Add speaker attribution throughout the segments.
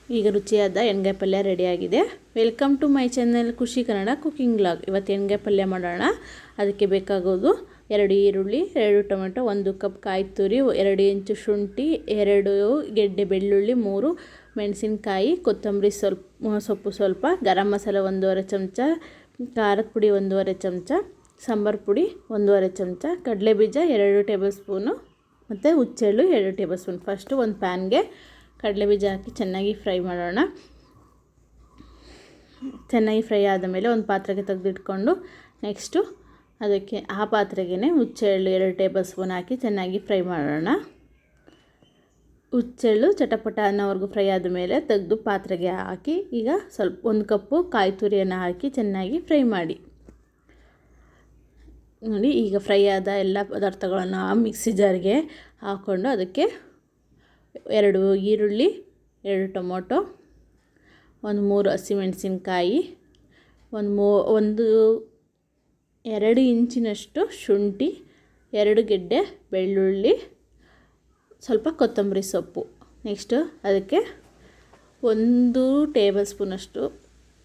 Speaker 1: ಈಗ ರುಚಿಯಾದ ಎಣ್ಗಾಯಿ ಪಲ್ಯ ರೆಡಿಯಾಗಿದೆ. ವೆಲ್ಕಮ್ ಟು ಮೈ ಚಾನಲ್ ಖುಷಿ ಕನ್ನಡ ಕುಕಿಂಗ್ ವ್ಲಾಗ್. ಇವತ್ತು ಎಣ್ಗಾಯಿ ಪಲ್ಯ ಮಾಡೋಣ. ಅದಕ್ಕೆ ಬೇಕಾಗೋದು 2 ಈರುಳ್ಳಿ, 2 ಟೊಮೆಟೊ, 1 ಕಪ್ ಕಾಯಿ ತುರಿ, 2 ಇಂಚು ಶುಂಠಿ, 2 ಗೆಡ್ಡೆ ಬೆಳ್ಳುಳ್ಳಿ, 3 ಮೆಣಸಿನಕಾಯಿ, ಕೊತ್ತಂಬರಿ ಸೊಪ್ಪು ಸ್ವಲ್ಪ, ಗರಂ ಮಸಾಲ 1.5 ಚಮಚ, ಖಾರದ ಪುಡಿ 1.5 ಚಮಚ, ಸಾಂಬಾರು ಪುಡಿ 1.5 ಚಮಚ, ಕಡಲೆಬೀಜ 2 ಟೇಬಲ್ ಸ್ಪೂನು ಮತ್ತು ಹುಚ್ಚೆಳ್ಳು 2 ಟೇಬಲ್ ಸ್ಪೂನ್. ಫಸ್ಟು ಒಂದು ಪ್ಯಾನ್ಗೆ ಕಡಲೆಬೀಜ ಹಾಕಿ ಚೆನ್ನಾಗಿ ಫ್ರೈ ಮಾಡೋಣ. ಚೆನ್ನಾಗಿ ಫ್ರೈ ಆದಮೇಲೆ ಒಂದು ಪಾತ್ರೆಗೆ ತೆಗೆದಿಟ್ಕೊಂಡು ನೆಕ್ಸ್ಟು ಅದಕ್ಕೆ ಆ ಪಾತ್ರೆಗೆ ಹುಚ್ಚೆಳ್ಳು 2 ಟೇಬಲ್ ಸ್ಪೂನ್ ಹಾಕಿ ಚೆನ್ನಾಗಿ ಫ್ರೈ ಮಾಡೋಣ. ಹುಚ್ಚೆಳ್ಳು ಚಟಪಟ ಅನ್ನೋವರೆಗೂ ಫ್ರೈ ಆದಮೇಲೆ ತೆಗೆದು ಪಾತ್ರೆಗೆ ಹಾಕಿ ಈಗ ಸ್ವಲ್ಪ 1 ಕಪ್ಪು ಕಾಯಿ ತುರಿಯನ್ನು ಹಾಕಿ ಚೆನ್ನಾಗಿ ಫ್ರೈ ಮಾಡಿ. ನೋಡಿ, ಈಗ ಫ್ರೈ ಆದ ಎಲ್ಲ ಪದಾರ್ಥಗಳನ್ನು ಮಿಕ್ಸಿ ಜಾರ್ಗೆ ಹಾಕ್ಕೊಂಡು ಅದಕ್ಕೆ 2 ಈರುಳ್ಳಿ, 2 ಟೊಮೊಟೊ, 3 ಹಸಿಮೆಣಸಿನ್ಕಾಯಿ, 2 ಇಂಚಿನಷ್ಟು ಶುಂಠಿ, 2 ಗೆಡ್ಡೆ ಬೆಳ್ಳುಳ್ಳಿ, ಸ್ವಲ್ಪ ಕೊತ್ತಂಬರಿ ಸೊಪ್ಪು. ನೆಕ್ಸ್ಟು ಅದಕ್ಕೆ 1 ಟೇಬಲ್ ಸ್ಪೂನಷ್ಟು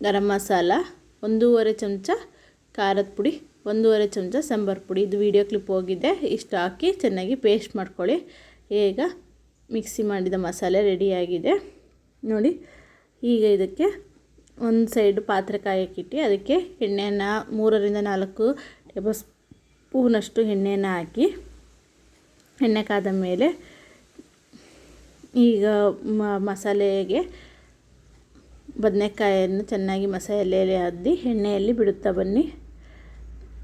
Speaker 1: ಗರಂ ಮಸಾಲ, 1.5 ಚಮಚ ಖಾರದ ಪುಡಿ, 1.5 ಚಮಚ ಸಾಂಬಾರು ಪುಡಿ. ಇದು ವಿಡಿಯೋ ಕ್ಲಿಪ್ ಹೋಗಿದೆ. ಇಷ್ಟು ಹಾಕಿ ಚೆನ್ನಾಗಿ ಪೇಸ್ಟ್ ಮಾಡ್ಕೊಳ್ಳಿ. ಈಗ ಮಿಕ್ಸಿ ಮಾಡಿದ ಮಸಾಲೆ ರೆಡಿಯಾಗಿದೆ ನೋಡಿ. ಈಗ ಇದಕ್ಕೆ ಒಂದು ಸೈಡು ಪಾತ್ರೆ ಕಾಯಕ್ಕಿಟ್ಟು ಅದಕ್ಕೆ ಎಣ್ಣೆಯನ್ನು 3ರಿಂದ 4 ಟೇಬಲ್ ಸ್ಪೂನಷ್ಟು ಎಣ್ಣೆಯನ್ನು ಹಾಕಿ, ಎಣ್ಣೆ ಕಾದ ಮೇಲೆ ಈಗ ಮಸಾಲೆಗೆ ಬದನೆಕಾಯನ್ನು ಚೆನ್ನಾಗಿ ಮಸಾಲೆಯಲ್ಲಿ ಅದ್ದಿ ಎಣ್ಣೆಯಲ್ಲಿ ಬಿಡುತ್ತಾ ಬನ್ನಿ.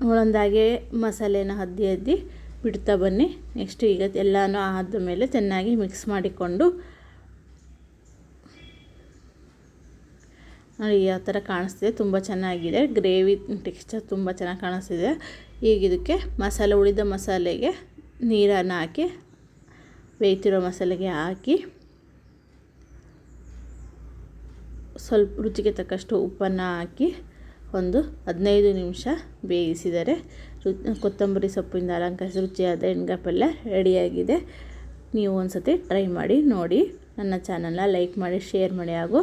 Speaker 1: ಒಂದೊಂದಾಗೆ ಮಸಾಲೆನ ಅದ್ದಿ ಬಿಡ್ತಾ ಬನ್ನಿ. ನೆಕ್ಸ್ಟ್ ಈಗ ಎಲ್ಲನೂ ಆದ ಮೇಲೆ ಚೆನ್ನಾಗಿ ಮಿಕ್ಸ್ ಮಾಡಿಕೊಂಡು ನೋಡಿ ಯಾವ ಥರ ಕಾಣಿಸ್ತಿದೆ. ತುಂಬ ಚೆನ್ನಾಗಿದೆ, ಗ್ರೇವಿ ಟೆಕ್ಸ್ಚರ್ ತುಂಬ ಚೆನ್ನಾಗಿ ಕಾಣಿಸ್ತಿದೆ. ಈಗ ಇದಕ್ಕೆ ಉಳಿದ ಮಸಾಲೆಗೆ ನೀರನ್ನು ಹಾಕಿ ಬೇಯ್ತಿರೋ ಮಸಾಲೆಗೆ ಹಾಕಿ ಸ್ವಲ್ಪ ರುಚಿಗೆ ತಕ್ಕಷ್ಟು ಉಪ್ಪನ್ನು ಹಾಕಿ ಒಂದು 15 ನಿಮಿಷ ಬೇಯಿಸಿದರೆ ಕೊತ್ತಂಬರಿ ಸೊಪ್ಪಿಂದ ಅಲಂಕರಿಸಿ ರುಚಿಯಾದ ಎಣ್ಗಾಯಿ ಪಲ್ಯ ರೆಡಿಯಾಗಿದೆ. ನೀವು ಒಂದು ಸತಿ ಟ್ರೈ ಮಾಡಿ ನೋಡಿ. ನನ್ನ ಚಾನಲ್ನ ಲೈಕ್ ಮಾಡಿ, ಶೇರ್ ಮಾಡಿ ಹಾಗೂ